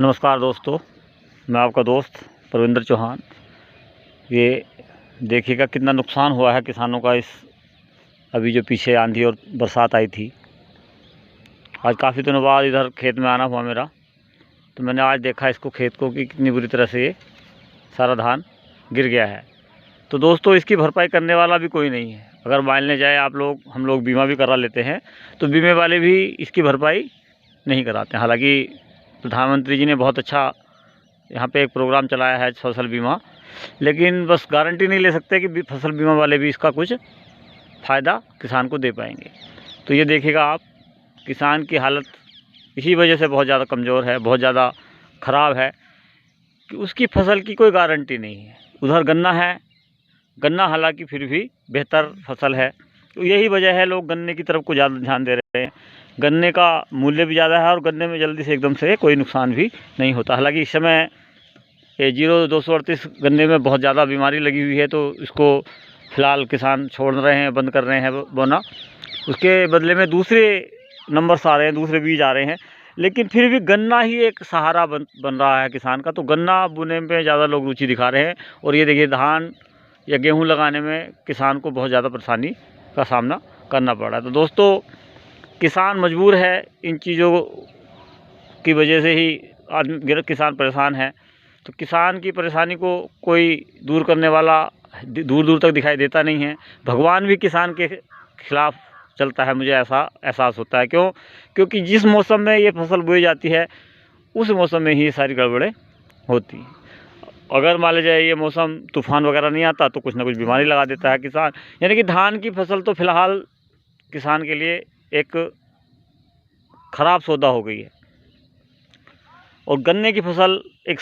नमस्कार दोस्तों, मैं आपका दोस्त परविंदर चौहान। ये देखिएगा कितना नुकसान हुआ है किसानों का। इस अभी जो पीछे आंधी और बरसात आई थी, आज काफ़ी दिनों बाद इधर खेत में आना हुआ मेरा, तो मैंने आज देखा इसको खेत को कि कितनी बुरी तरह से ये सारा धान गिर गया है। तो दोस्तों, इसकी भरपाई करने वाला भी कोई नहीं है। अगर मान ले जाए हम लोग बीमा भी करा लेते हैं, तो बीमे वाले भी इसकी भरपाई नहीं कराते। हालांकि प्रधानमंत्री जी ने बहुत अच्छा यहाँ पे एक प्रोग्राम चलाया है फसल बीमा, लेकिन बस गारंटी नहीं ले सकते कि फसल बीमा वाले भी इसका कुछ फ़ायदा किसान को दे पाएंगे। तो ये देखिएगा आप, किसान की हालत इसी वजह से बहुत ज़्यादा कमज़ोर है, बहुत ज़्यादा ख़राब है कि उसकी फसल की कोई गारंटी नहीं है। उधर गन्ना है, गन्ना हालांकि फिर भी बेहतर फसल है, तो यही वजह है लोग गन्ने की तरफ को ज़्यादा ध्यान दे रहे हैं। गन्ने का मूल्य भी ज़्यादा है और गन्ने में जल्दी से एकदम से कोई नुकसान भी नहीं होता। हालांकि इस समय ये 0238 गन्ने में बहुत ज़्यादा बीमारी लगी हुई है, तो इसको फ़िलहाल किसान छोड़ रहे हैं, बंद कर रहे हैं बोना। उसके बदले में दूसरे नंबर्स आ रहे हैं, दूसरे बीज आ रहे हैं, लेकिन फिर भी गन्ना ही एक सहारा बन रहा है किसान का। तो गन्ना बोने में ज़्यादा लोग रुचि दिखा रहे हैं। और ये देखिए, धान या गेहूँ लगाने में किसान को बहुत ज़्यादा परेशानी का सामना करना पड़ रहा है। तो दोस्तों, किसान मजबूर है, इन चीज़ों की वजह से ही किसान परेशान है। तो किसान की परेशानी को कोई दूर करने वाला दूर दूर तक दिखाई देता नहीं है। भगवान भी किसान के खिलाफ चलता है, मुझे ऐसा एहसास होता है। क्योंकि जिस मौसम में ये फसल बोई जाती है, उस मौसम में ही ये सारी गड़बड़ें होती हैं। अगर मान लीजिए ये मौसम तूफ़ान वगैरह नहीं आता, तो कुछ ना कुछ बीमारी लगा देता है किसान। यानी कि धान की फसल तो फ़िलहाल किसान के लिए एक ख़राब सौदा हो गई है, और गन्ने की फसल एक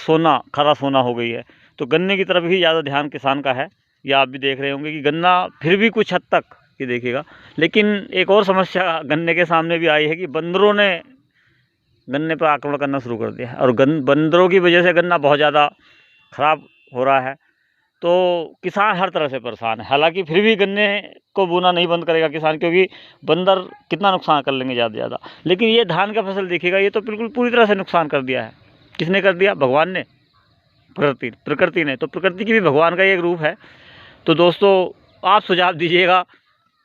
खरा सोना हो गई है। तो गन्ने की तरफ ही ज़्यादा ध्यान किसान का है। ये आप भी देख रहे होंगे कि गन्ना फिर भी कुछ हद तक ये देखिएगा, लेकिन एक और समस्या गन्ने के सामने भी आई है कि बंदरों ने गन्ने पर आक्रमण करना शुरू कर दिया है, और बंदरों की वजह से गन्ना बहुत ज़्यादा ख़राब हो रहा है। तो किसान हर तरह से परेशान है। हालांकि फिर भी गन्ने को बोना नहीं बंद करेगा किसान, क्योंकि बंदर कितना नुकसान कर लेंगे ज़्यादा से ज़्यादा। लेकिन ये धान का फसल देखिएगा, ये तो बिल्कुल पूरी तरह से नुकसान कर दिया है। किसने कर दिया? भगवान ने, प्रकृति ने। तो प्रकृति की भी भगवान का एक रूप है। तो दोस्तों, आप सुझाव दीजिएगा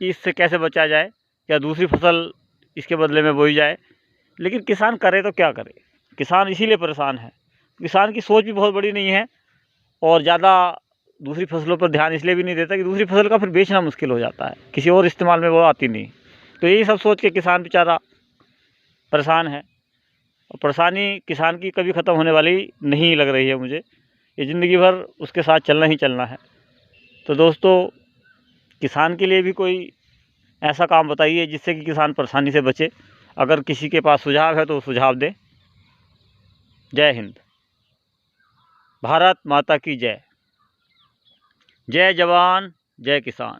कि इससे कैसे बचा जाए, या दूसरी फसल इसके बदले में बोई जाए। लेकिन किसान करे तो क्या करे? किसान इसीलिए परेशान है, किसान की सोच भी बहुत बड़ी नहीं है, और ज़्यादा दूसरी फसलों पर ध्यान इसलिए भी नहीं देता कि दूसरी फसल का फिर बेचना मुश्किल हो जाता है, किसी और इस्तेमाल में वो आती नहीं। तो यही सब सोच के किसान बेचारा परेशान है, और परेशानी किसान की कभी ख़त्म होने वाली नहीं लग रही है मुझे। ये ज़िंदगी भर उसके साथ चलना ही चलना है। तो दोस्तों, किसान के लिए भी कोई ऐसा काम बताइए जिससे कि किसान परेशानी से बचे। अगर किसी के पास सुझाव है तो सुझाव दें। जय हिंद, भारत माता की जय। जय जवान, जय किसान।